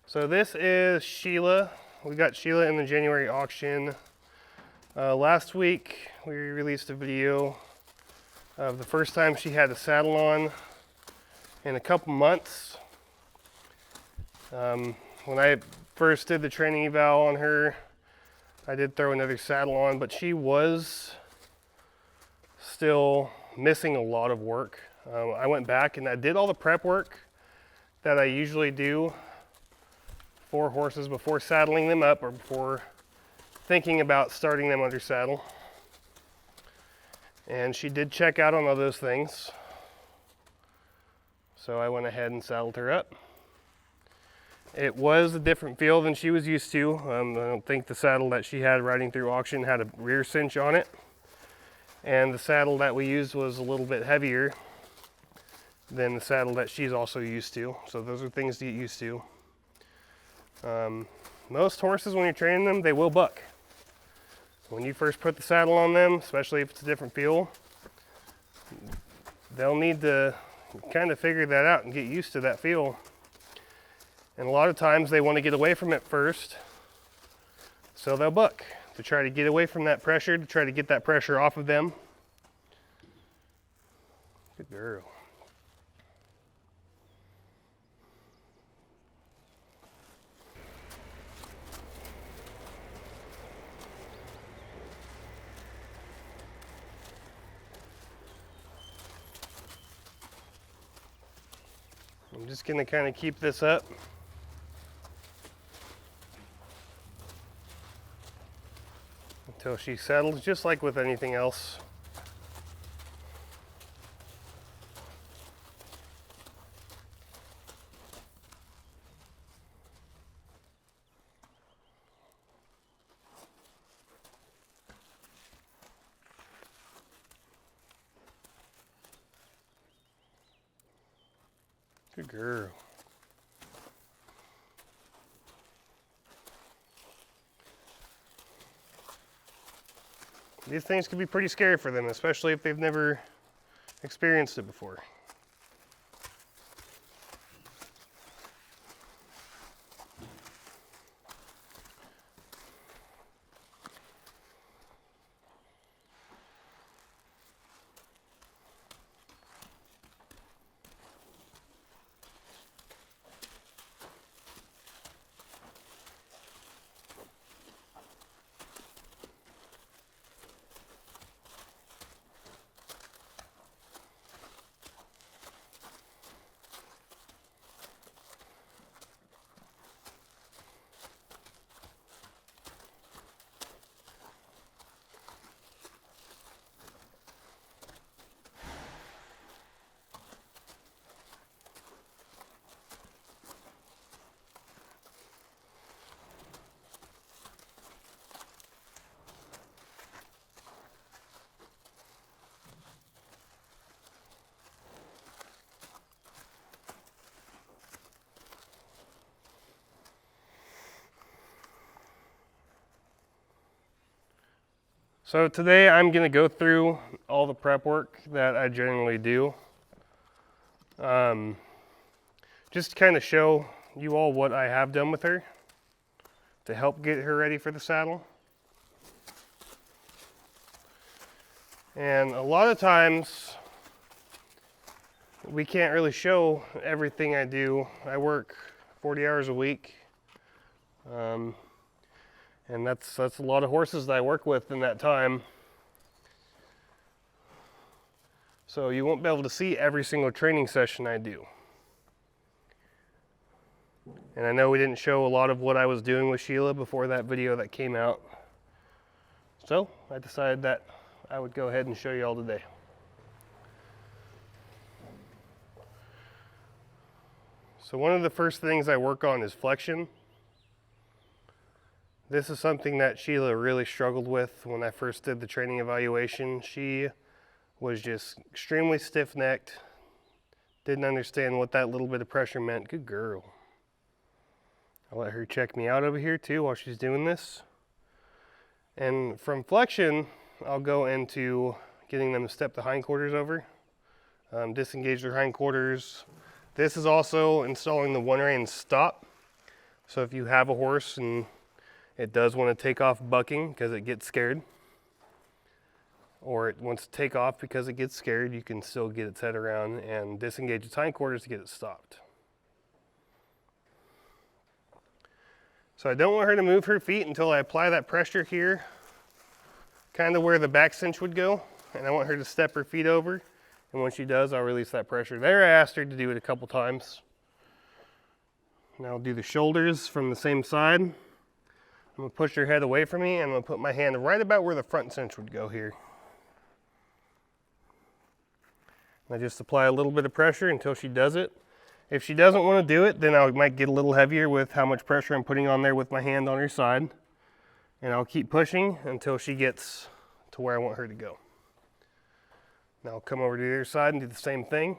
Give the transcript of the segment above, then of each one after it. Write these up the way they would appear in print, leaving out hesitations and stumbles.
So this is Sheila. We got Sheila in the January auction. Last week we released a video of the first time she had a saddle on in a couple months. When I first did the training eval on her, I did throw another saddle on, but she was still missing a lot of work. I went back and I did all the prep work that I usually do for horses before saddling them up or before thinking about starting them under saddle. And she did check out on all those things. So I went ahead and saddled her up. It was a different feel than she was used to. I don't think the saddle that she had riding through auction had a rear cinch on it. And the saddle that we used was a little bit heavier than the saddle that she's also used to. So those are things to get used to. Most horses, when you're training them, they will buck. When you first put the saddle on them, especially if it's a different feel, they'll need to kind of figure that out and get used to that feel. And a lot of times they want to get away from it first, so they'll buck to try to get away from that pressure, to try to get that pressure off of them. Good girl. I'm just going to kind of keep this up. Until she settles, just like with anything else. Good girl. These things can be pretty scary for them, especially if they've never experienced it before. So today I'm going to go through all the prep work that I generally do. Just to kind of show you all what I have done with her to help get her ready for the saddle. And a lot of times we can't really show everything I do. I work 40 hours a week. And that's a lot of horses that I work with in that time. So you won't be able to see every single training session I do. And I know we didn't show a lot of what I was doing with Sheila before that video that came out. So I decided that I would go ahead and show you all today. So one of the first things I work on is flexion. This is something that Sheila really struggled with when I first did the training evaluation. She was just extremely stiff-necked, didn't understand what that little bit of pressure meant. Good girl. I'll let her check me out over here too while she's doing this. And from flexion, I'll go into getting them to step the hindquarters over, disengage their hindquarters. This is also installing the one rein stop. So if you have a horse and it does want to take off bucking because it gets scared, or it wants to take off because it gets scared, you can still get it set around and disengage its hindquarters to get it stopped. So I don't want her to move her feet until I apply that pressure here, kind of where the back cinch would go, and I want her to step her feet over, and when she does, I'll release that pressure. There, I asked her to do it a couple times. Now I'll do the shoulders from the same side. I'm going to push her head away from me, and I'm going to put my hand right about where the front cinch would go here. I just apply a little bit of pressure until she does it. If she doesn't want to do it, then I might get a little heavier with how much pressure I'm putting on there with my hand on her side. And I'll keep pushing until she gets to where I want her to go. Now I'll come over to the other side and do the same thing.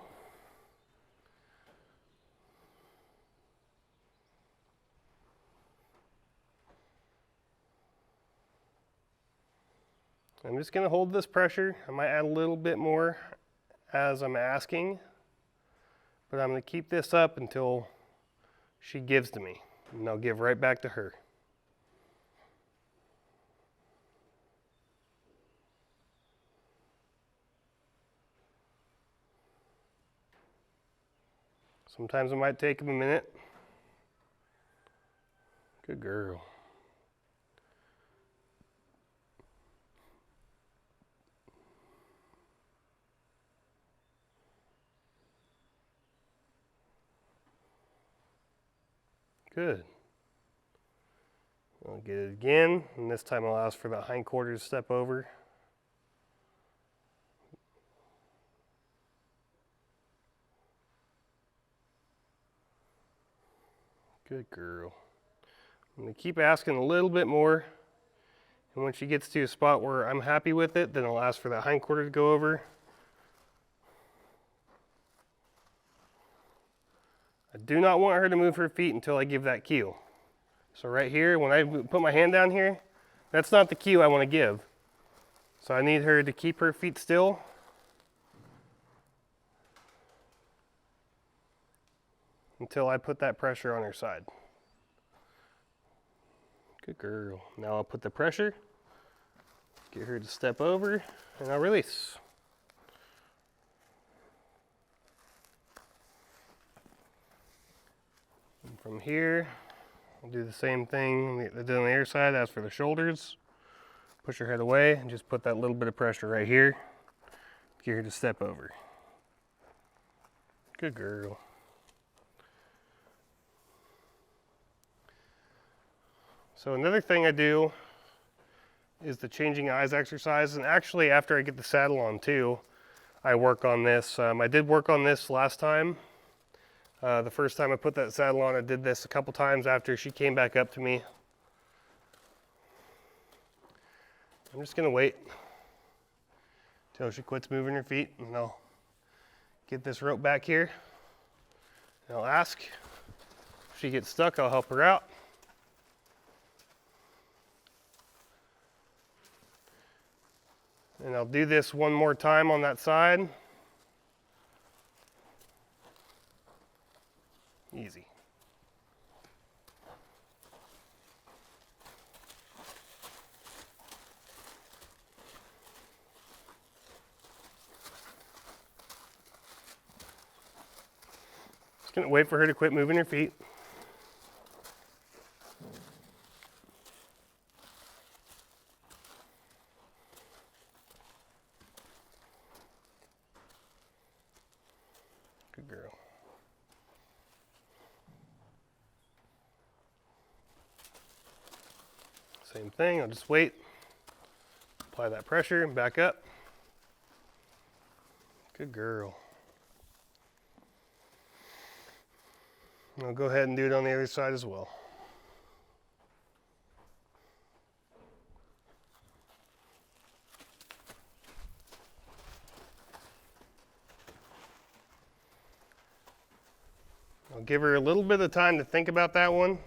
I'm just going to hold this pressure. I might add a little bit more as I'm asking, but I'm going to keep this up until she gives to me, and I'll give right back to her. Sometimes it might take them a minute. Good girl. Good. I'll get it again, and this time I'll ask for the hindquarters to step over. Good girl. I'm going to keep asking a little bit more, and when she gets to a spot where I'm happy with it, then I'll ask for that hindquarter to go over. I do not want her to move her feet until I give that cue. So right here, when I put my hand down here, that's not the cue I want to give. So I need her to keep her feet still. Until I put that pressure on her side. Good girl. Now I'll put the pressure, get her to step over, and I'll release. And from here, I'll do the same thing I did on the other side. As for the shoulders, push her head away and just put that little bit of pressure right here. Get her to step over. Good girl. So another thing I do is the changing eyes exercise, and actually after I get the saddle on too, I work on this. I did work on this last time. The first time I put that saddle on, I did this a couple times after she came back up to me. I'm just gonna wait until she quits moving her feet, and I'll get this rope back here. And I'll ask. If she gets stuck, I'll help her out. And I'll do this one more time on that side. Easy. Just gonna wait for her to quit moving her feet. Good girl. Same thing, I'll just wait, apply that pressure and back up. Good girl. I'll go ahead and do it on the other side as well. I'll give her a little bit of time to think about that one,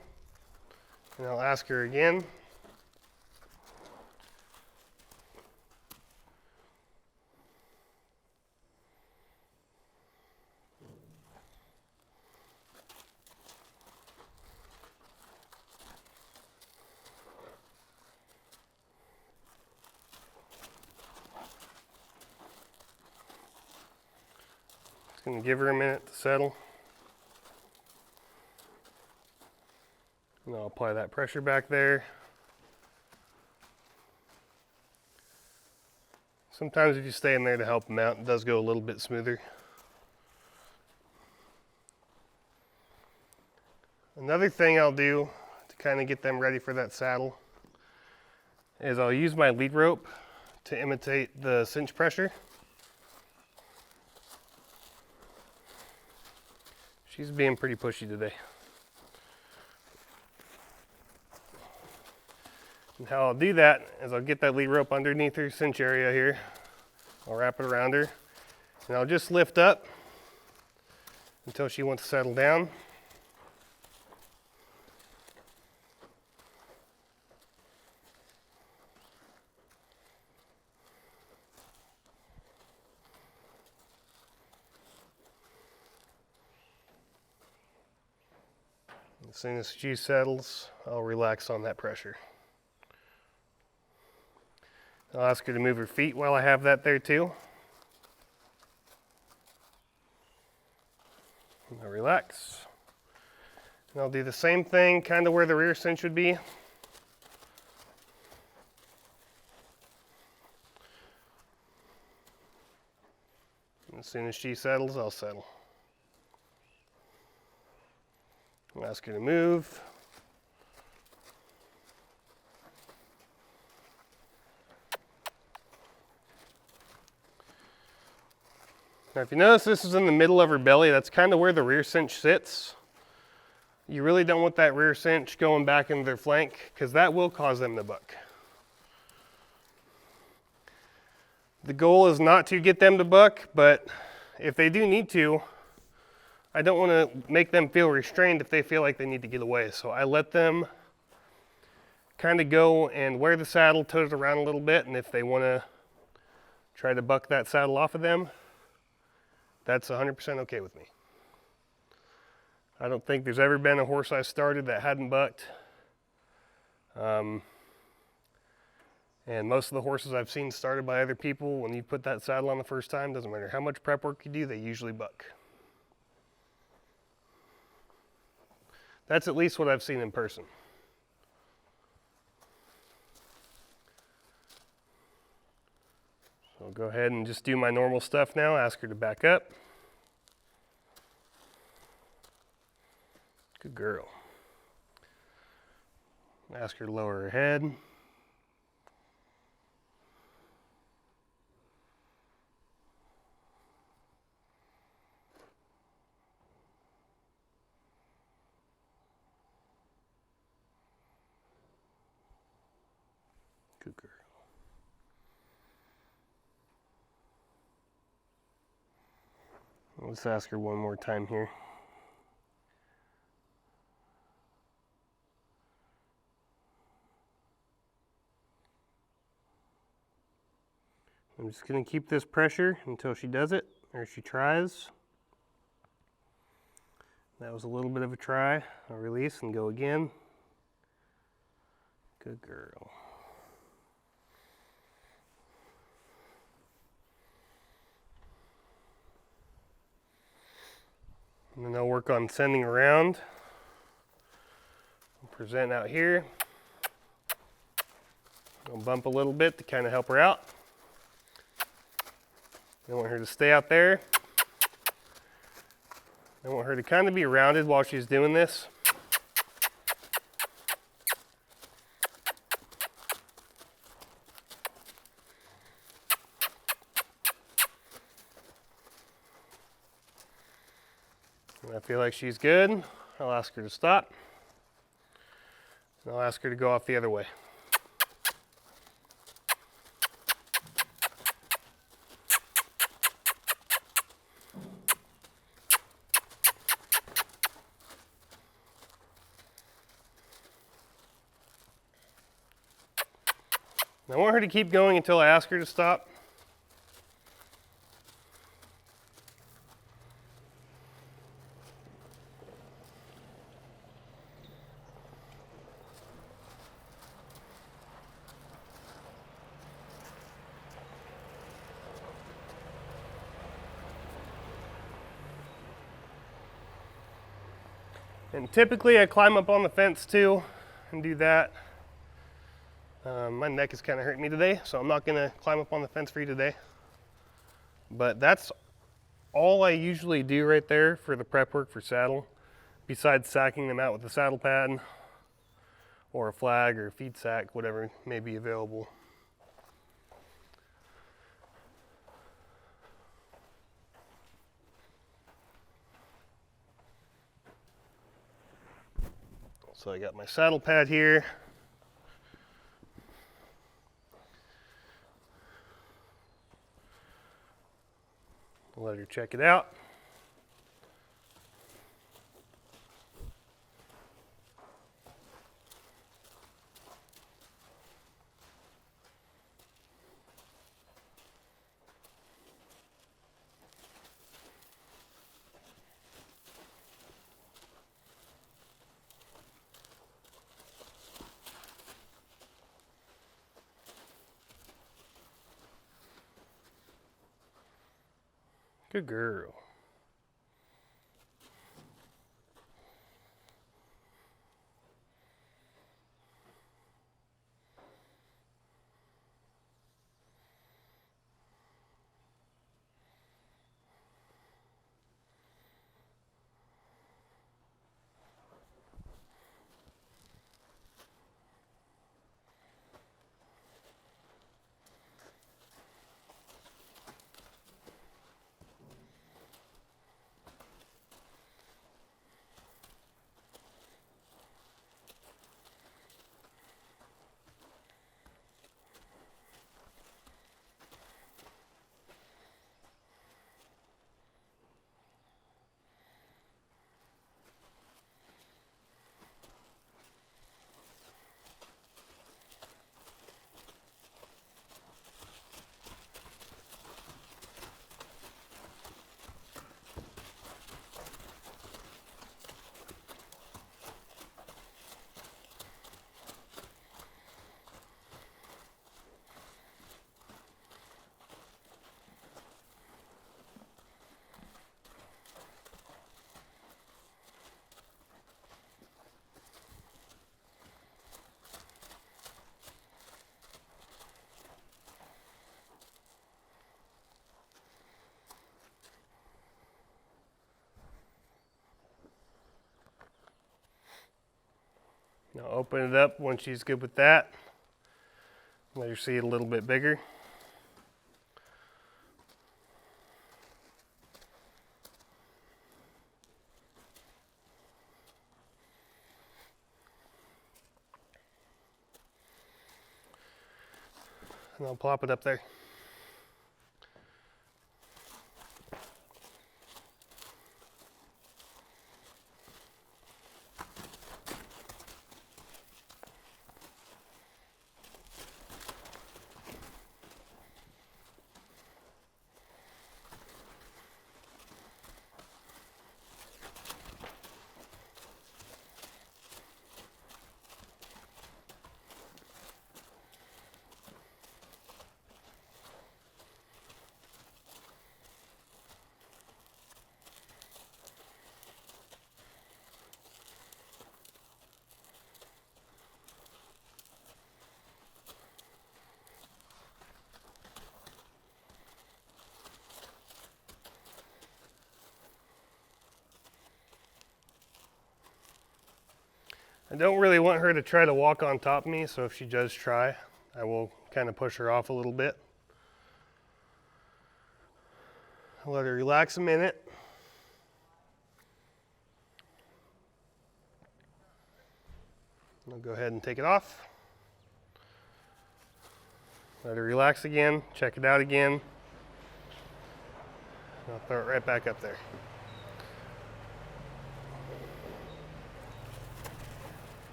and I'll ask her again. gonna give her a minute to settle. And I'll apply that pressure back there. Sometimes if you stay in there to help them out, it does go a little bit smoother. Another thing I'll do to kind of get them ready for that saddle is I'll use my lead rope to imitate the cinch pressure. She's being pretty pushy today. And how I'll do that is I'll get that lead rope underneath her cinch area here. I'll wrap it around her and I'll just lift up until she wants to settle down. As soon as she settles, I'll relax on that pressure. I'll ask her to move her feet while I have that there too. And I'll relax. And I'll do the same thing kind of where the rear cinch would be. And as soon as she settles, I'll settle. I'll ask her to move. Now if you notice this is in the middle of her belly, that's kind of where the rear cinch sits. You really don't want that rear cinch going back into their flank because that will cause them to buck. The goal is not to get them to buck, but if they do need to, I don't want to make them feel restrained if they feel like they need to get away. So I let them kind of go and wear the saddle, tote it around a little bit, and if they want to try to buck that saddle off of them, that's 100% okay with me. I don't think there's ever been a horse I started that hadn't bucked. And most of the horses I've seen started by other people, when you put that saddle on the first time, doesn't matter how much prep work you do, they usually buck. That's at least what I've seen in person. So I'll go ahead and just do my normal stuff now. Ask her to back up. Good girl. Ask her to lower her head. Good girl. Let's ask her one more time here. I'm just going to keep this pressure until she does it, or she tries. That was a little bit of a try. I'll release and go again. Good girl. And then I'll work on sending around. I'll present out here. I'll bump a little bit to kind of help her out. I want her to stay out there. I want her to kind of be rounded while she's doing this. When I feel like she's good, I'll ask her to stop. And I'll ask her to go off the other way. I want her to keep going until I ask her to stop. And typically I climb up on the fence too and do that. My neck is kind of hurting me today, so I'm not gonna climb up on the fence for you today. But that's all I usually do right there for the prep work for saddle, besides sacking them out with a saddle pad or a flag or a feed sack, whatever may be available. So I got my saddle pad here. Let her check it out. Good girl. Now open it up when she's good with that. Let her see it a little bit bigger. And I'll plop it up there. I don't really want her to try to walk on top of me, so if she does try, I will kind of push her off a little bit. I'll let her relax a minute. I'll go ahead and take it off. Let her relax again, check it out again. I'll throw it right back up there.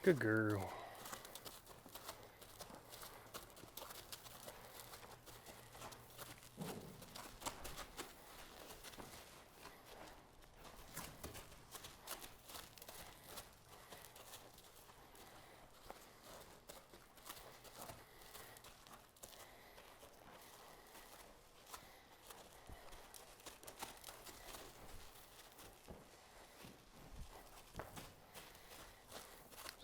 Good girl.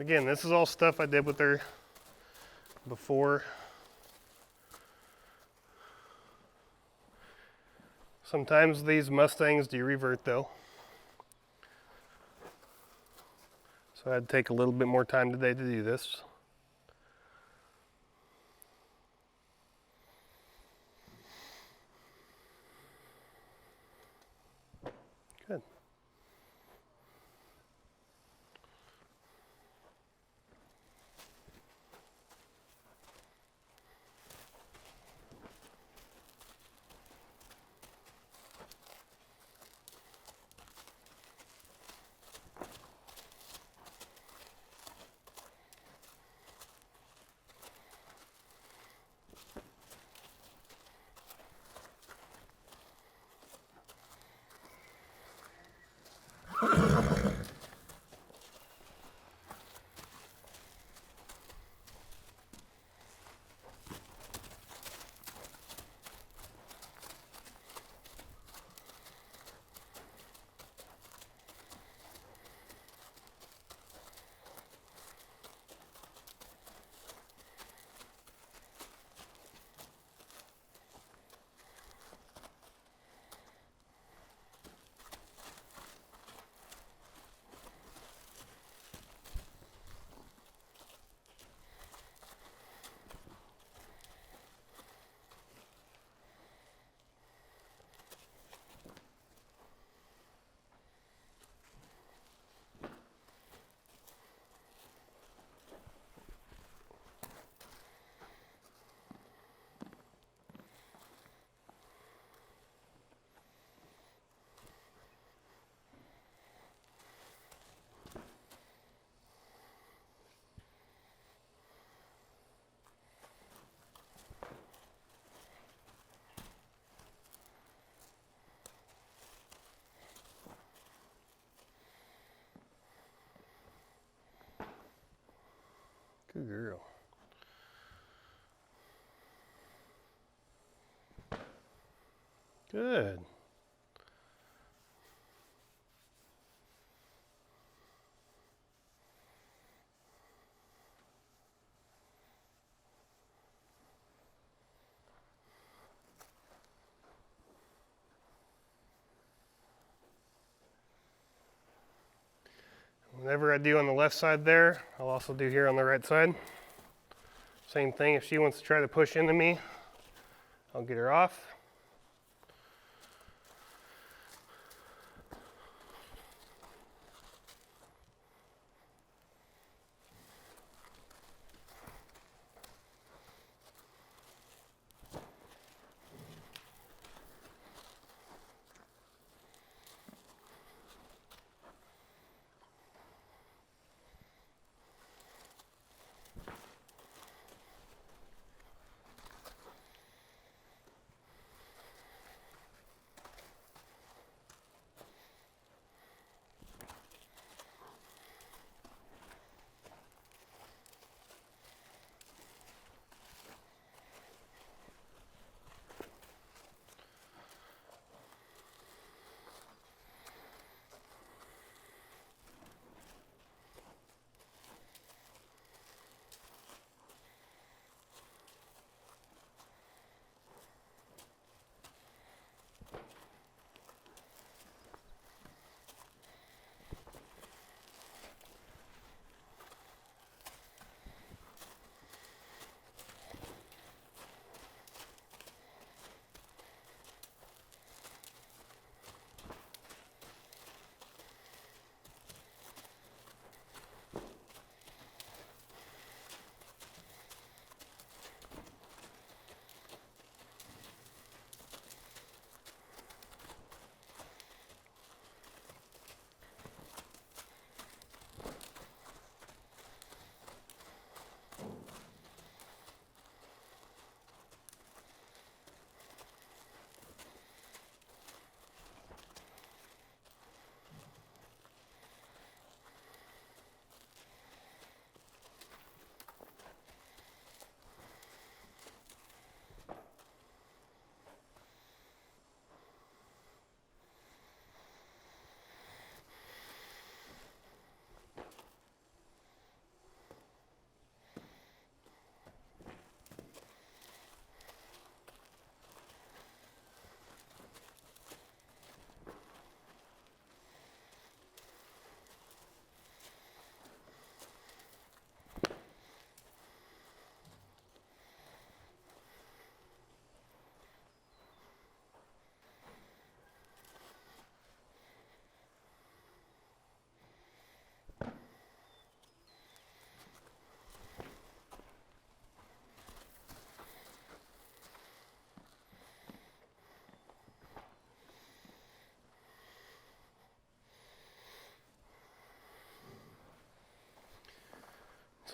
Again, this is all stuff I did with her before. Sometimes these Mustangs do revert though. So I had to take a little bit more time today to do this. Good. Good girl. Good. Whatever I do on the left side there, I'll also do here on the right side. Same thing, if she wants to try to push into me, I'll get her off.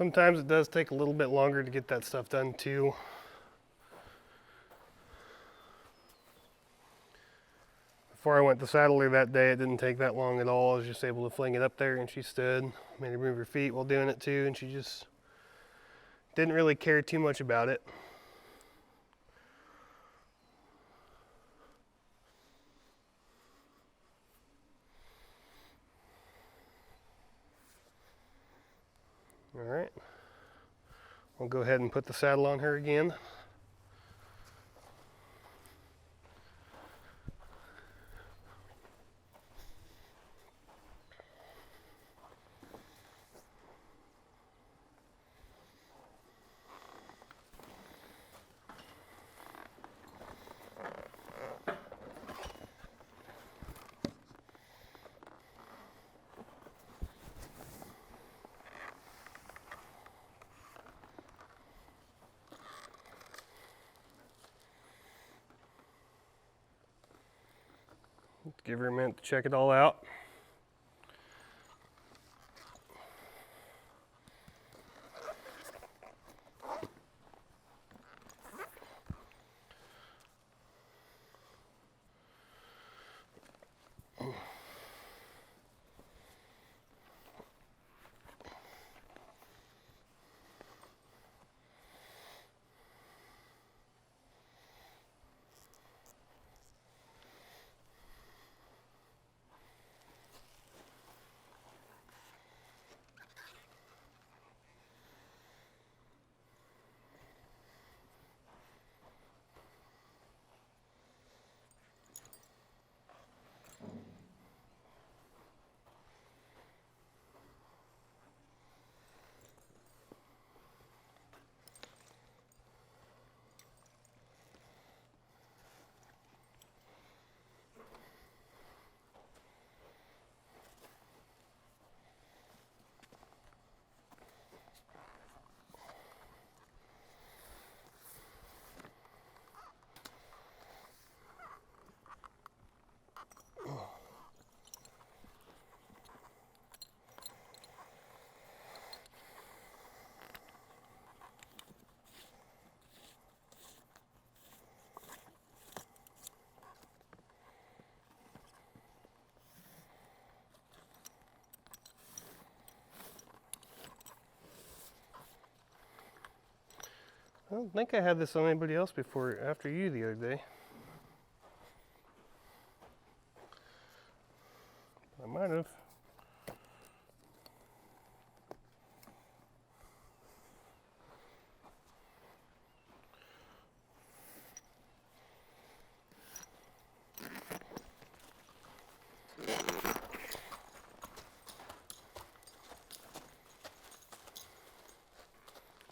Sometimes it does take a little bit longer to get that stuff done too. Before I went to saddle her that day, it didn't take that long at all. I was just able to fling it up there and she stood. Made her move her feet while doing it too, and she just didn't really care too much about it. All right, we'll go ahead and put the saddle on her again. Give her a minute to check it all out. I don't think I had this on anybody else before, after you the other day. I might have.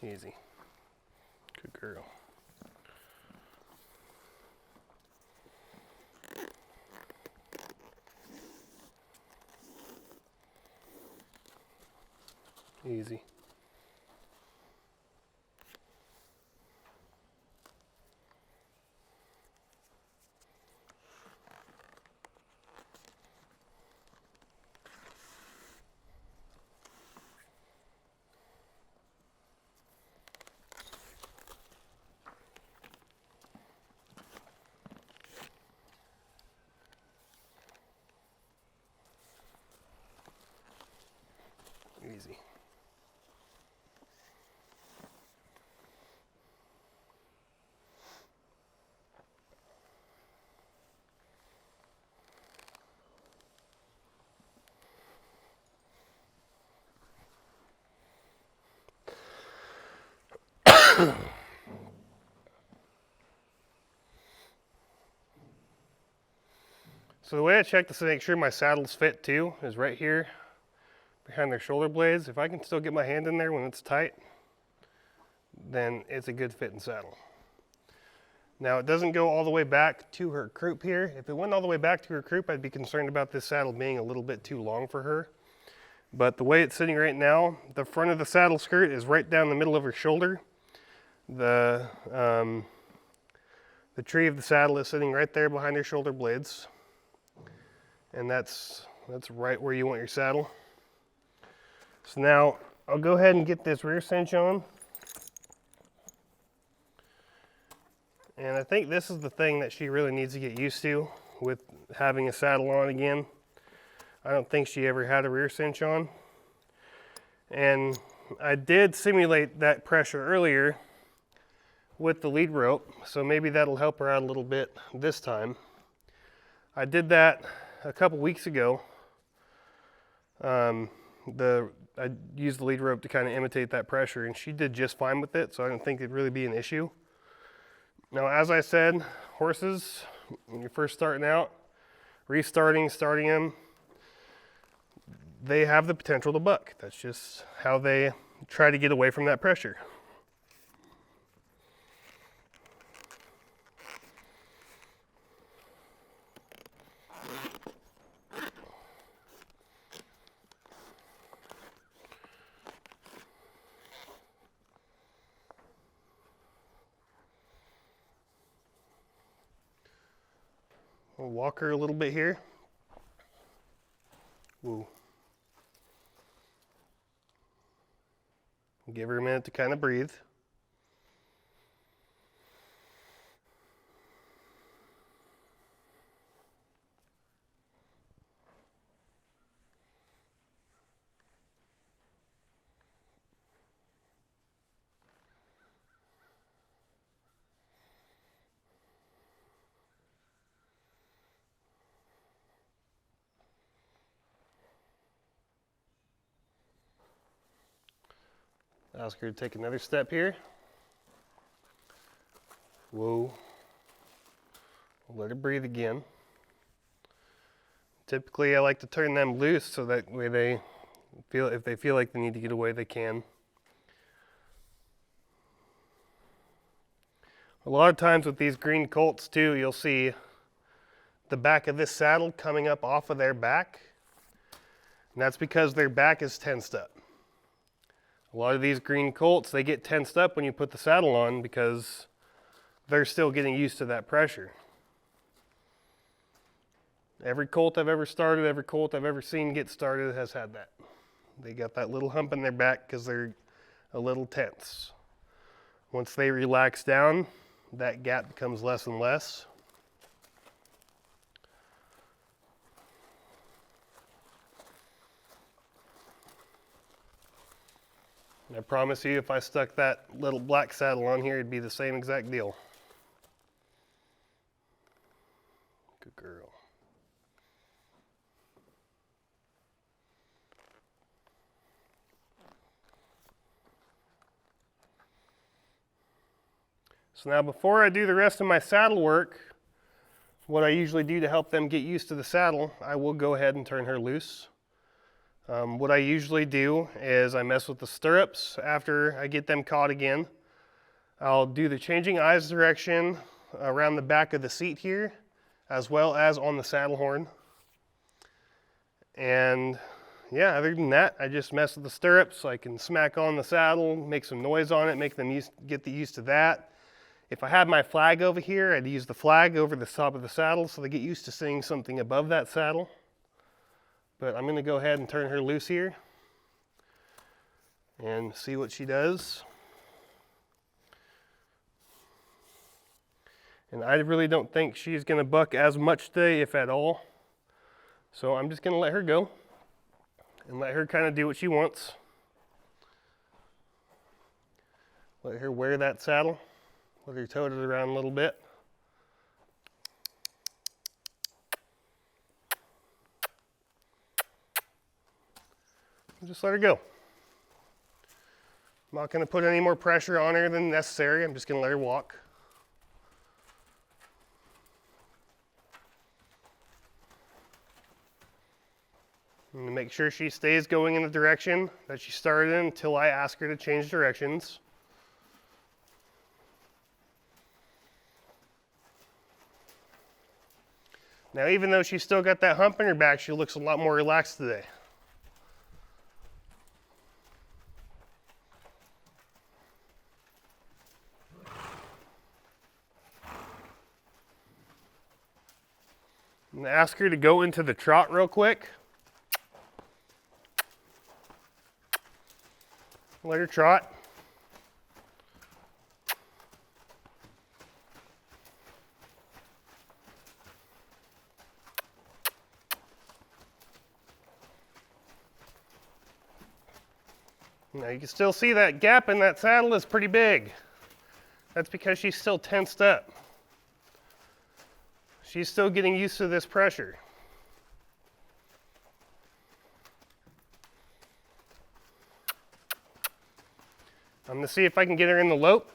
Easy. Good girl. Easy. Easy. So the way I check to make sure my saddle's fit too is right here behind their shoulder blades. If I can still get my hand in there when it's tight, then it's a good fitting saddle. Now it doesn't go all the way back to her croup here. If it went all the way back to her croup, I'd be concerned about this saddle being a little bit too long for her. But the way it's sitting right now, the front of the saddle skirt is right down the middle of her shoulder. The tree of the saddle is sitting right there behind her shoulder blades. And that's right where you want your saddle. So now I'll go ahead and get this rear cinch on. And I think this is the thing that she really needs to get used to with having a saddle on again. I don't think she ever had a rear cinch on. And I did simulate that pressure earlier with the lead rope, so maybe that'll help her out a little bit this time. I did that a couple weeks ago. I used the lead rope to kind of imitate that pressure, and she did just fine with it, so I don't think it'd really be an issue. Now, as I said, horses, when you're first starting out, starting them, they have the potential to buck. That's just how they try to get away from that pressure. We'll walk her a little bit here. Woo. Give her a minute to kind of breathe. Ask her to take another step here. Whoa. Let her breathe again. Typically, I like to turn them loose so that way they feel, if they feel like they need to get away, they can. A lot of times with these green colts too, you'll see the back of this saddle coming up off of their back. And that's because their back is tensed up. A lot of these green colts, they get tensed up when you put the saddle on because they're still getting used to that pressure. Every colt I've ever started, every colt I've ever seen get started has had that. They got that little hump in their back because they're a little tense. Once they relax down, that gap becomes less and less. And I promise you, if I stuck that little black saddle on here, it'd be the same exact deal. Good girl. So now before I do the rest of my saddle work, what I usually do to help them get used to the saddle, I will go ahead and turn her loose. What I usually do is I mess with the stirrups after I get them caught again. I'll do the changing eyes direction around the back of the seat here, as well as on the saddle horn. And yeah, other than that, I just mess with the stirrups so I can smack on the saddle, make some noise on it, make them get used to that. If I had my flag over here, I'd use the flag over the top of the saddle so they get used to seeing something above that saddle. But I'm going to go ahead and turn her loose here and see what she does. And I really don't think she's going to buck as much today, if at all. So I'm just going to let her go and let her kind of do what she wants. Let her wear that saddle. Let her tote it around a little bit. Just let her go. I'm not going to put any more pressure on her than necessary. I'm just going to let her walk. I'm going to make sure she stays going in the direction that she started in until I ask her to change directions. Now, even though she's still got that hump in her back, she looks a lot more relaxed today. I'm going to ask her to go into the trot real quick. Let her trot. Now you can still see that gap in that saddle is pretty big. That's because she's still tensed up. She's still getting used to this pressure. I'm going to see if I can get her in the lope.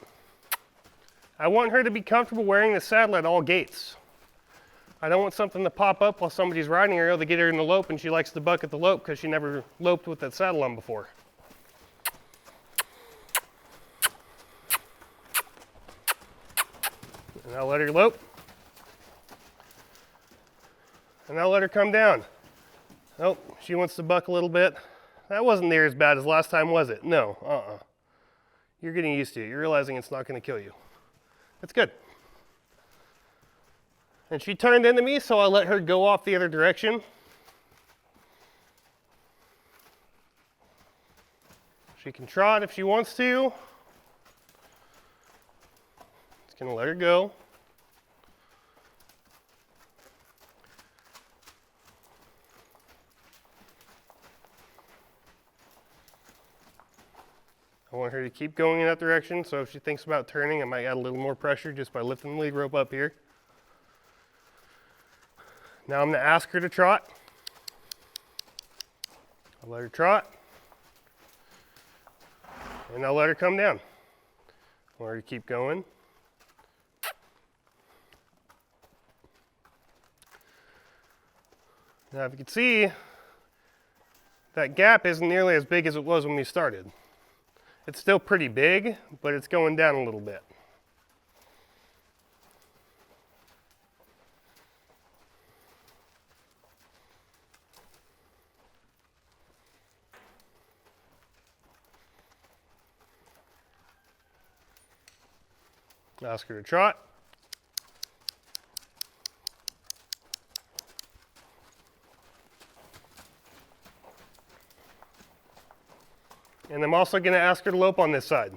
I want her to be comfortable wearing the saddle at all gaits. I don't want something to pop up while somebody's riding her to get her in the lope and she likes to buck at the lope because she never loped with that saddle on before. And I'll let her lope. And I'll let her come down. Oh, she wants to buck a little bit. That wasn't near as bad as last time, was it? No, You're getting used to it. You're realizing it's not going to kill you. That's good. And she turned into me, so I let her go off the other direction. She can trot if she wants to. Just going to let her go. I want her to keep going in that direction, so if she thinks about turning, I might add a little more pressure just by lifting the lead rope up here. Now I'm going to ask her to trot. I'll let her trot. And I'll let her come down. I want her to keep going. Now if you can see, that gap isn't nearly as big as it was when we started. It's still pretty big, but it's going down a little bit. Ask her to trot. And I'm also going to ask her to lope on this side.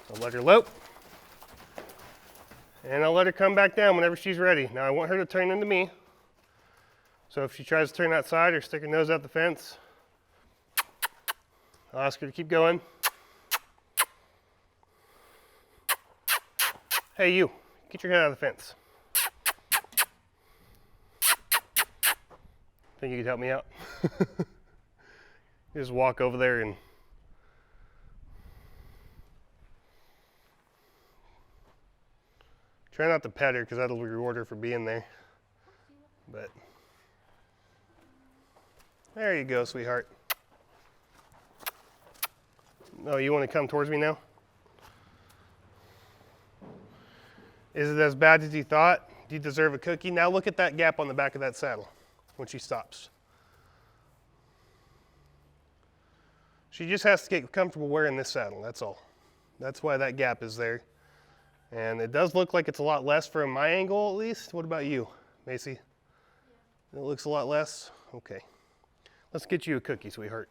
I'll let her lope. And I'll let her come back down whenever she's ready. Now I want her to turn into me. So if she tries to turn outside or stick her nose out the fence, I'll ask her to keep going. Hey you, get your head out of the fence. Think you could help me out? Just walk over there and try not to pet her because that'll reward her for being there. But there you go, sweetheart. Oh, you want to come towards me now? Is it as bad as you thought? Do you deserve a cookie? Now look at that gap on the back of that saddle when she stops. She just has to get comfortable wearing this saddle, that's all. That's why that gap is there. And it does look like it's a lot less from my angle at least. What about you, Macy? Yeah. It looks a lot less? Okay. Let's get you a cookie, sweetheart.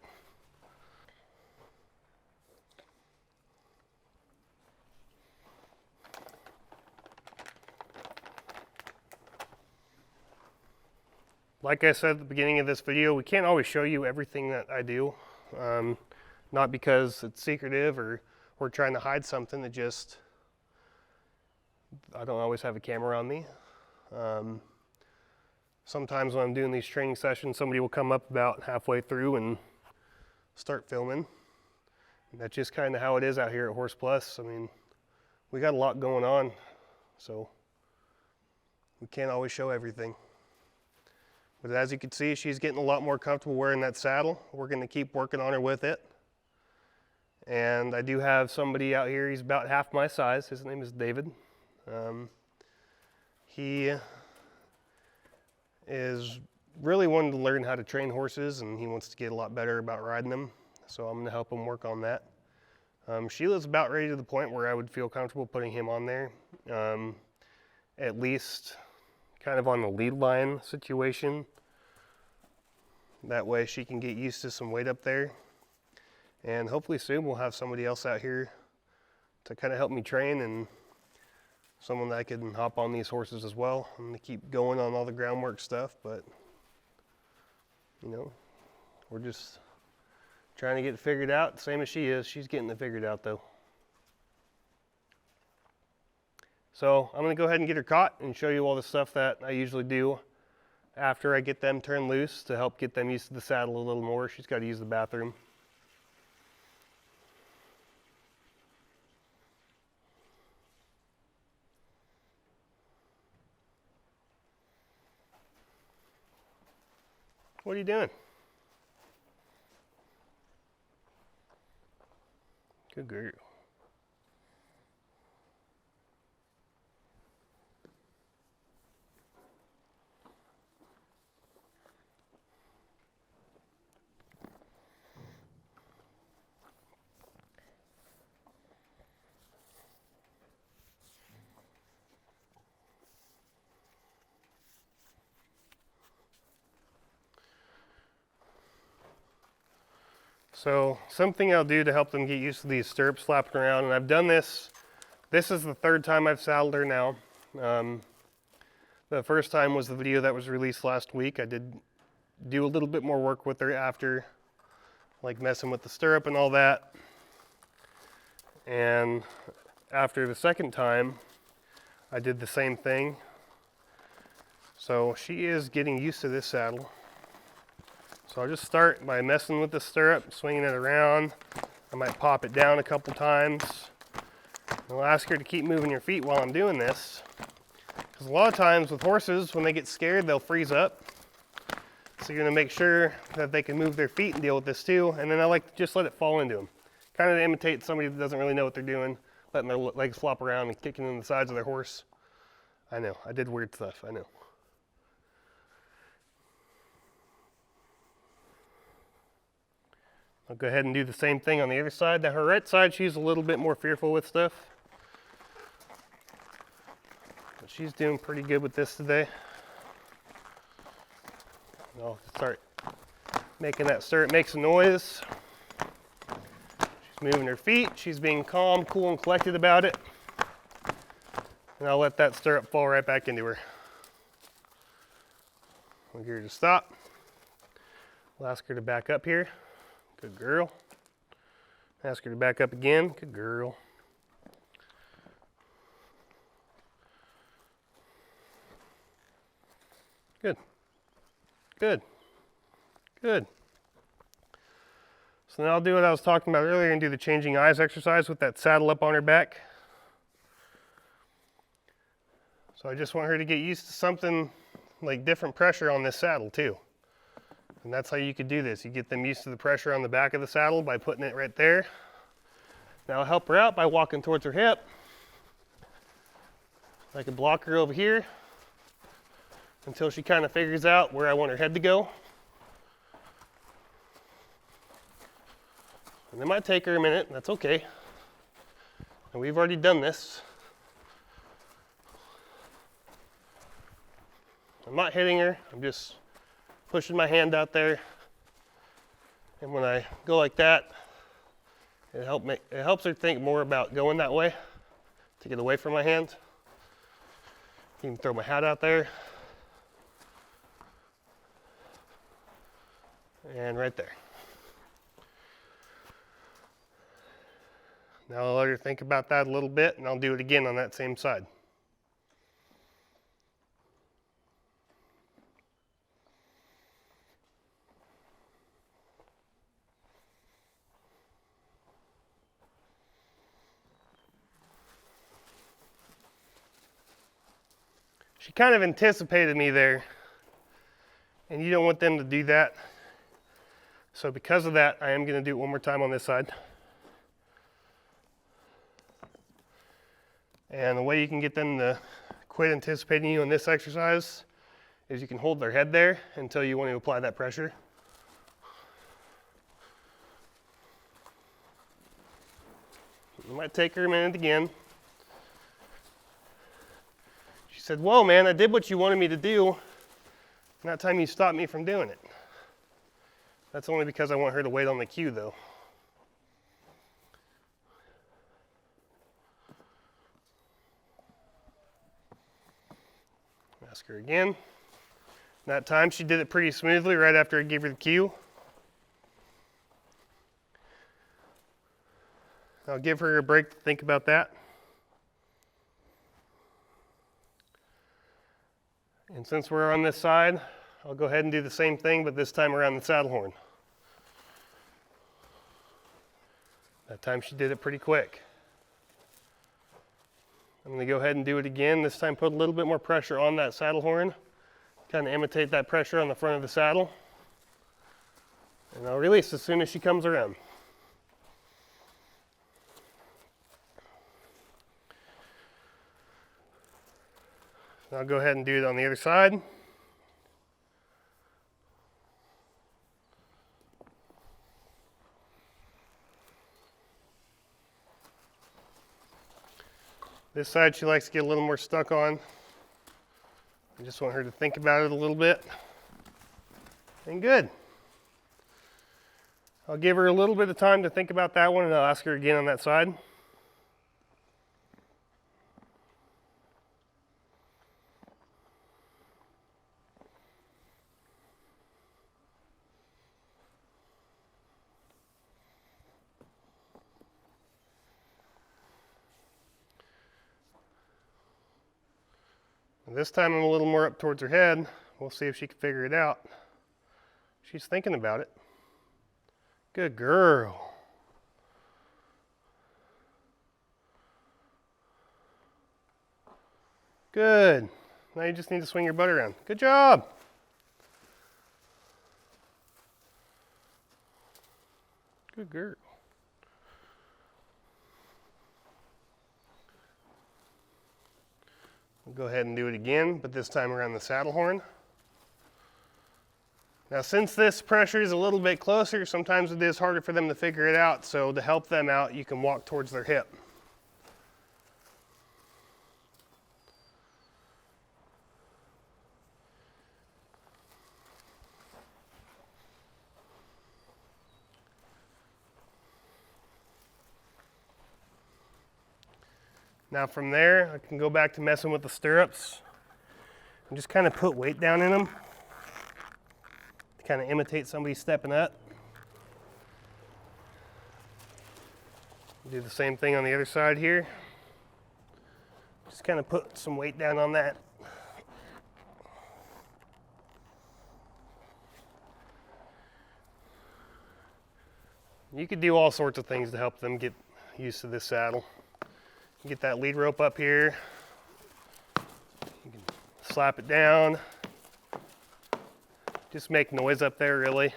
Like I said at the beginning of this video, we can't always show you everything that I do. Not because it's secretive or we're trying to hide something, it just, I don't always have a camera on me. Sometimes when I'm doing these training sessions, somebody will come up about halfway through and start filming. And that's just kind of how it is out here at Horse Plus. I mean, we got a lot going on, so we can't always show everything. But as you can see, she's getting a lot more comfortable wearing that saddle. We're going to keep working on her with it. And I do have somebody out here, he's about half my size. His name is David. He is really wanting to learn how to train horses, and he wants to get a lot better about riding them. So I'm going to help him work on that. Sheila's about ready to the point where I would feel comfortable putting him on there. at least kind of on the lead line situation. That way she can get used to some weight up there. And hopefully soon we'll have somebody else out here to kind of help me train, and someone that I can hop on these horses as well. I'm gonna keep going on all the groundwork stuff, but you know, we're just trying to get it figured out, same as she is. She's getting it figured out though. So I'm gonna go ahead and get her caught and show you all the stuff that I usually do after I get them turned loose to help get them used to the saddle a little more. She's got to use the bathroom. What are you doing? Good girl. So something I'll do to help them get used to these stirrups flapping around, and I've done this. This is the third time I've saddled her now. The first time was the video that was released last week. I did do a little bit more work with her after, like messing with the stirrup and all that. And after the second time, I did the same thing. So she is getting used to this saddle. So I'll just start by messing with the stirrup, swinging it around. I might pop it down a couple times. I'll ask her to keep moving your feet while I'm doing this. Because a lot of times with horses, when they get scared, they'll freeze up. So you're gonna make sure that they can move their feet and deal with this too. And then I like to just let it fall into them. Kind of imitate somebody that doesn't really know what they're doing, letting their legs flop around and kicking in the sides of their horse. I know, I did weird stuff, I know. I'll go ahead and do the same thing on the other side. Now her right side, she's a little bit more fearful with stuff. But she's doing pretty good with this today. I'll start making that stirrup make some noise. She's moving her feet. She's being calm, cool, and collected about it. And I'll let that stirrup fall right back into her. I'll get her to stop. I'll ask her to back up here. Good girl. Ask her to back up again. Good girl. Good. Good. Good. So now I'll do what I was talking about earlier and do the changing eyes exercise with that saddle up on her back. So I just want her to get used to something like different pressure on this saddle too. And that's how you could do this. You get them used to the pressure on the back of the saddle by putting it right there. Now I'll help her out by walking towards her hip. I can block her over here until she kind of figures out where I want her head to go. And it might take her a minute, that's okay. And we've already done this. I'm not hitting her, I'm just pushing my hand out there, and when I go like that, it helps her think more about going that way to get away from my hand. You can throw my hat out there, and right there. Now I'll let her think about that a little bit, and I'll do it again on that same side. She kind of anticipated me there, and you don't want them to do that. So because of that, I am going to do it one more time on this side. And the way you can get them to quit anticipating you in this exercise is you can hold their head there until you want to apply that pressure. It might take her a minute again. She's said, whoa man, I did what you wanted me to do, and that time you stopped me from doing it. That's only because I want her to wait on the cue though. Ask her again. That time she did it pretty smoothly right after I gave her the cue. I'll give her a break to think about that. And since we're on this side, I'll go ahead and do the same thing, but this time around the saddle horn. That time she did it pretty quick. I'm going to go ahead and do it again. This time put a little bit more pressure on that saddle horn. Kind of imitate that pressure on the front of the saddle. And I'll release as soon as she comes around. I'll go ahead and do it on the other side. This side she likes to get a little more stuck on. I just want her to think about it a little bit. And good. I'll give her a little bit of time to think about that one, and I'll ask her again on that side. This time I'm a little more up towards her head. We'll see if she can figure it out. She's thinking about it. Good girl. Good. Now you just need to swing your butt around. Good job. Good girl. We'll go ahead and do it again, but this time around the saddle horn. Now since this pressure is a little bit closer, sometimes it is harder for them to figure it out, so to help them out, you can walk towards their hip. Now from there, I can go back to messing with the stirrups and just kind of put weight down in them to kind of imitate somebody stepping up. Do the same thing on the other side here. Just kind of put some weight down on that. You could do all sorts of things to help them get used to this saddle. Get that lead rope up here. You can slap it down. Just make noise up there, really.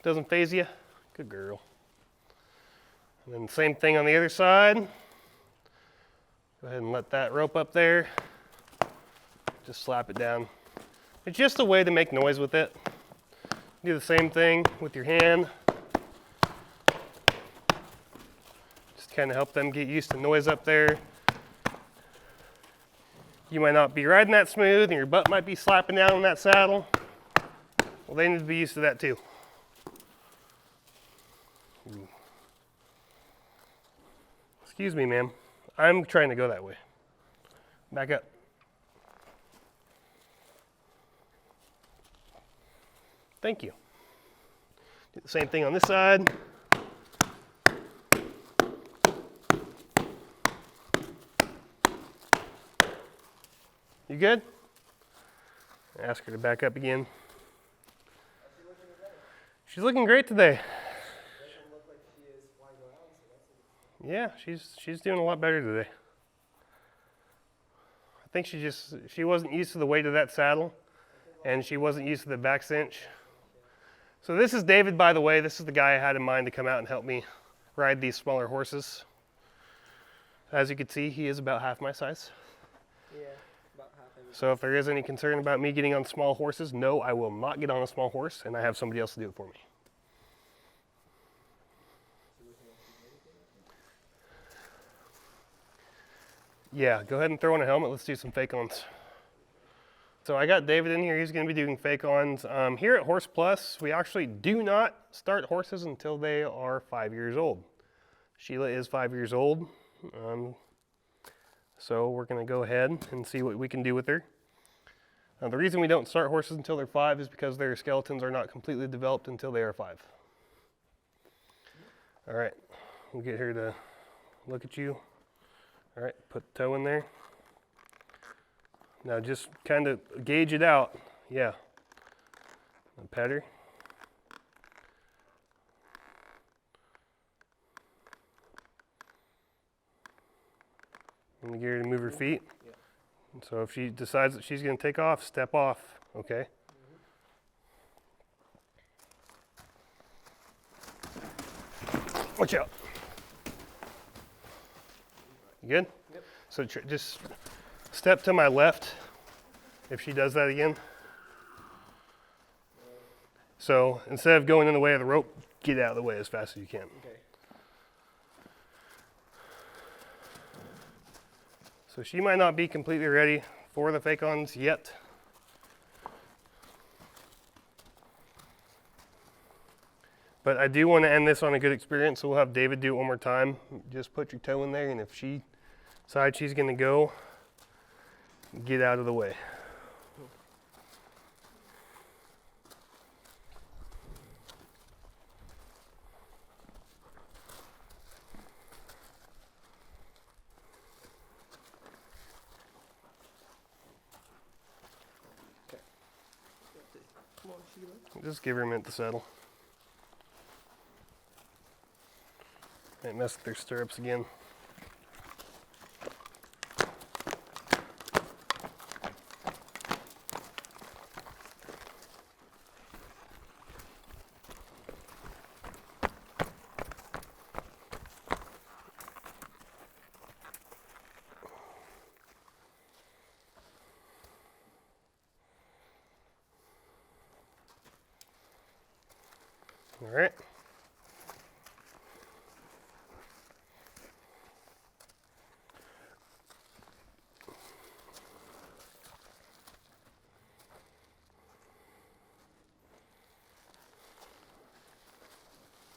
Doesn't faze you? Good girl. And then same thing on the other side. Go ahead and let that rope up there. Just slap it down. It's just a way to make noise with it. Do the same thing with your hand. Just kind of help them get used to noise up there. You might not be riding that smooth and your butt might be slapping down on that saddle. Well, they need to be used to that too. Excuse me, ma'am. I'm trying to go that way. Back up. Thank you. Do the same thing on this side. You good? Ask her to back up again. She's looking great today. Yeah, she's doing a lot better today. I think she wasn't used to the weight of that saddle, and she wasn't used to the back cinch. So this is David, by the way. This is the guy I had in mind to come out and help me ride these smaller horses. As you can see, he is about half my size. Yeah, about half of it. So if there is any concern about me getting on small horses, no, I will not get on a small horse, and I have somebody else to do it for me. Yeah, go ahead and throw on a helmet. Let's do some fake-ons. So I got David in here. He's going to be doing fake-ons. Here at Horse Plus, we actually do not start horses until they are 5 years old. Sheila is 5 years old. So we're going to go ahead and see what we can do with her. The reason we don't start horses until they're 5 is because their skeletons are not completely developed until they are 5. All right, we'll get her to look at you. All right, put the toe in there. Now just kind of gauge it out. Yeah. And pet her. I'm gonna get her to move her feet. Yeah. And so if she decides that she's gonna take off, step off, okay? Watch out. You good? Yep. So just step to my left if she does that again. So instead of going in the way of the rope, get out of the way as fast as you can. Okay. So she might not be completely ready for the fake-ons yet. But I do want to end this on a good experience, so we'll have David do it one more time. Just put your toe in there, and if she decides she's going to go, get out of the way. Come on, Sheila. Just give her a minute to settle. Might mess with their stirrups again. All right.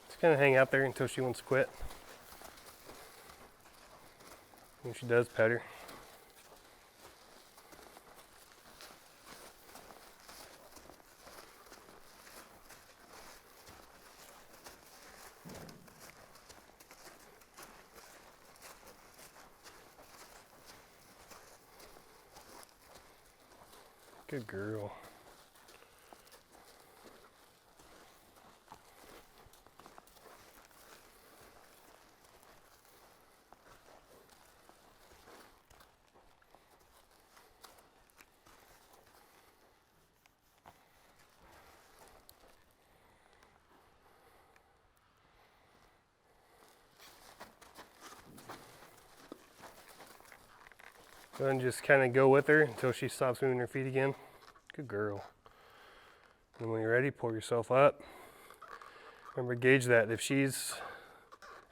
Just kind of hang out there until she wants to quit. When she does, pet her. Good girl. Go ahead and just kind of go with her until she stops moving her feet again. Good girl. And when you're ready, pull yourself up. Remember, gauge that. If she's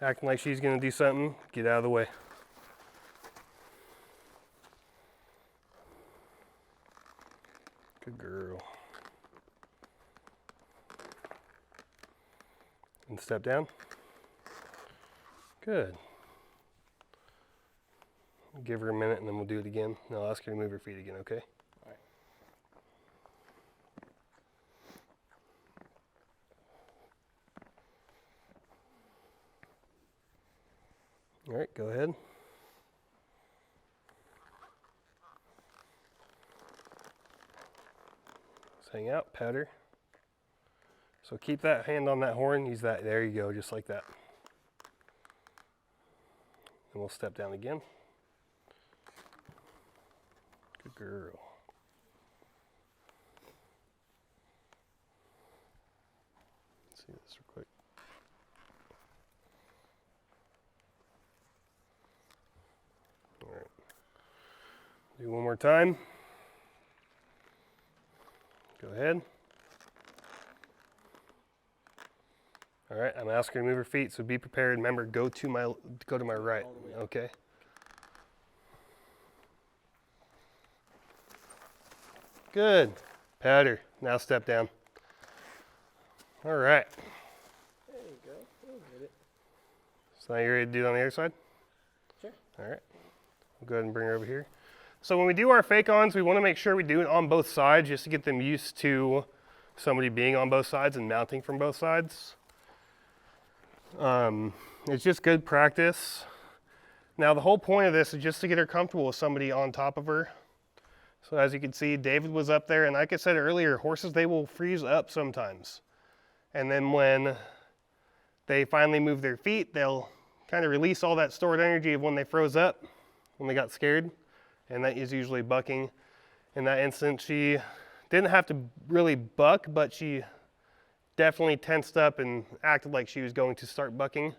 acting like she's going to do something, get out of the way. Good girl. And step down. Good. Give her a minute and then we'll do it again. And I'll ask her to move her feet again, okay? All right, go ahead. Just hang out, pat her. So keep that hand on that horn, use that, there you go, just like that. And we'll step down again. Good girl. Let's see this real quick. Do one more time. Go ahead. All right, I'm asking her to move her feet, so be prepared. Remember, go to my right. All the way up. Okay. Good. Pat her. Now step down. All right. There you go. You'll get it. So now you're ready to do it on the other side? Sure. All right. We'll go ahead and bring her over here. So when we do our fake-ons, we want to make sure we do it on both sides just to get them used to somebody being on both sides and mounting from both sides. It's just good practice. Now the whole point of this is just to get her comfortable with somebody on top of her. So as you can see, David was up there, and like I said earlier, horses, they will freeze up sometimes. And then when they finally move their feet, they'll kind of release all that stored energy of when they froze up, when they got scared. And that is usually bucking. In that instance, she didn't have to really buck, but she definitely tensed up and acted like she was going to start bucking.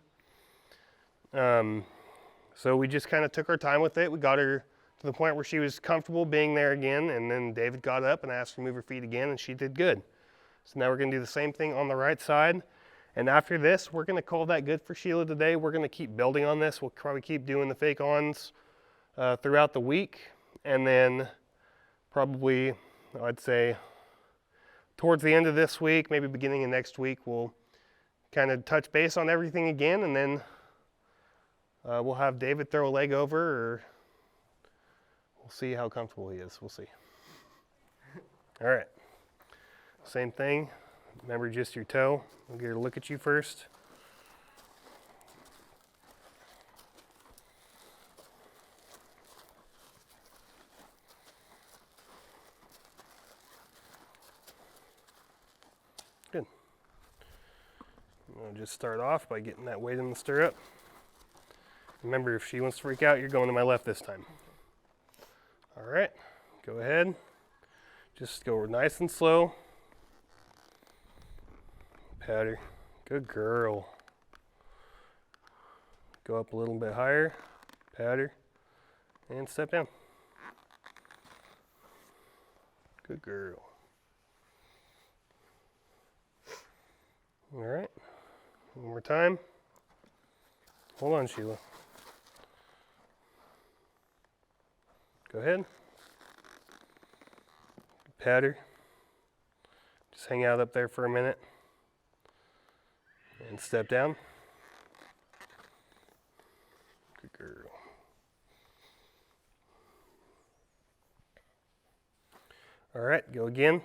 So we just kind of took our time with it. We got her to the point where she was comfortable being there again, and then David got up and asked her to move her feet again, and she did good. So now we're going to do the same thing on the right side. And after this, we're going to call that good for Sheila today. We're going to keep building on this. We'll probably keep doing the fake-ons throughout the week, and then probably, I'd say, towards the end of this week, maybe beginning of next week, we'll kind of touch base on everything again, and then we'll have David throw a leg over, or we'll see how comfortable he is. We'll see. All right. Same thing. Remember just your toe. We'll get her to look at you first. Good. I'll just start off by getting that weight in the stirrup. Remember, if she wants to freak out, you're going to my left this time. All right, go ahead. Just go nice and slow. Pat her. Good girl. Go up a little bit higher. Pat her. And step down. Good girl. All right, one more time. Hold on, Sheila. Go ahead. Pat her. Just hang out up there for a minute. And step down. Good girl. All right, go again.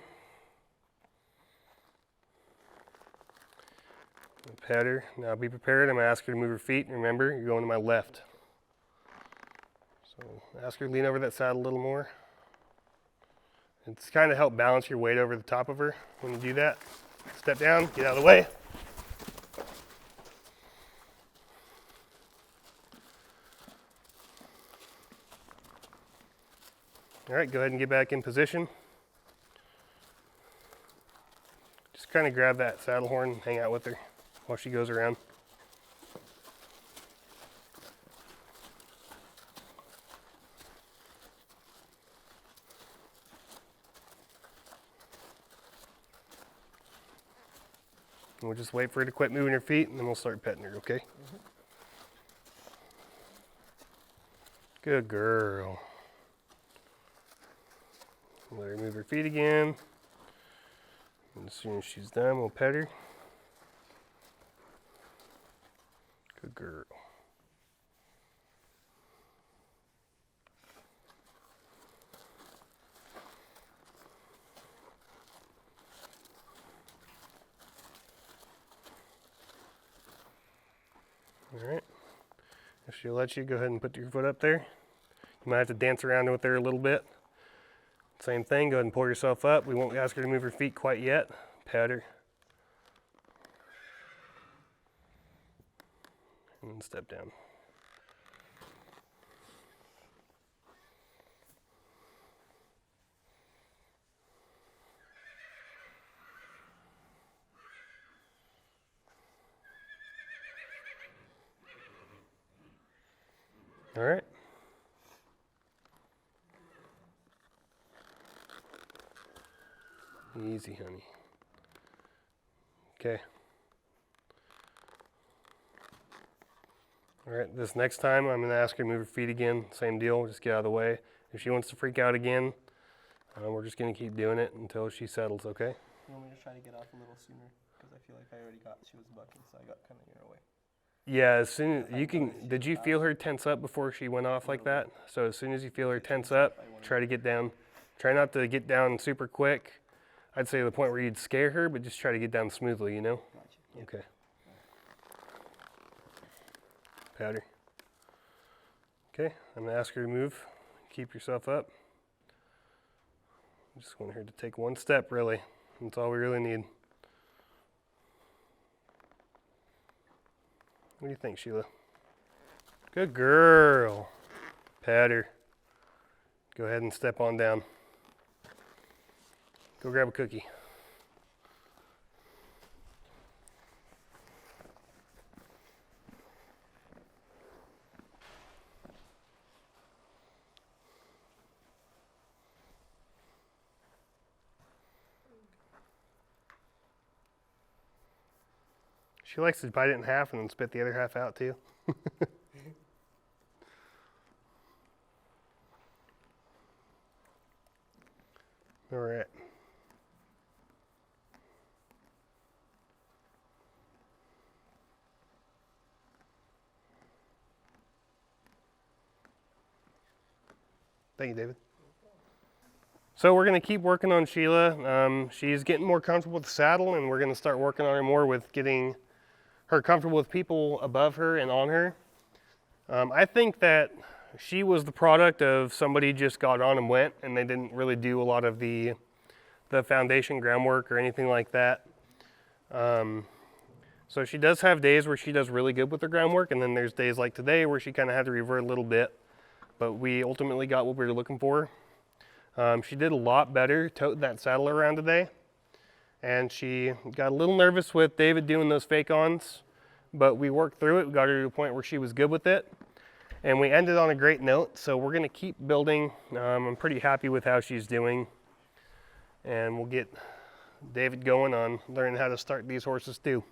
Pat her. Now be prepared. I'm going to ask her to move her feet. Remember, you're going to my left. So ask her to lean over that saddle a little more. It's kind of help balance your weight over the top of her when you do that. Step down, get out of the way. All right, go ahead and get back in position. Just kind of grab that saddle horn and hang out with her while she goes around. And we'll just wait for her to quit moving her feet, and then we'll start petting her, okay? Mm-hmm. Good girl. Let her move her feet again. And as soon as she's done, we'll pet her. Good girl. All right. If she'll let you, go ahead and put your foot up there. You might have to dance around with her a little bit. Same thing, go ahead and pull yourself up. We won't ask her to move her feet quite yet. Pat her. And step down. All right. Easy, honey. Okay. All right, this next time I'm gonna ask her to move her feet again. Same deal, just get out of the way. If she wants to freak out again, we're just gonna keep doing it until she settles, okay? You want me to try to get off a little sooner? Because I feel like she was bucking, so I got kind of in her way. Yeah, as soon as you can, did you feel her tense up before she went off like that? So as soon as you feel her tense up, try to get down. Try not to get down super quick. I'd say to the point where you'd scare her, but just try to get down smoothly, you know? Gotcha. Yeah. Okay. Powder. Okay, I'm gonna ask her to move. Keep yourself up. Just want her to take one step, really. That's all we really need. What do you think, Sheila? Good girl. Pat her. Go ahead and step on down. Go grab a cookie. She likes to bite it in half and then spit the other half out too. All right. Thank you, David. So we're going to keep working on Sheila. She's getting more comfortable with the saddle, and we're going to start working on her more with getting her comfortable with people above her and on her. I think that she was the product of somebody just got on and went, and they didn't really do a lot of the foundation groundwork or anything like that. So she does have days where she does really good with the groundwork, and then there's days like today where she kind of had to revert a little bit, but we ultimately got what we were looking for. She did a lot better toting that saddle around today, and she got a little nervous with David doing those fake-ons, but we worked through it. We got her to a point where she was good with it, and we ended on a great note, so we're going to keep building. I'm pretty happy with how she's doing, and we'll get David going on learning how to start these horses too.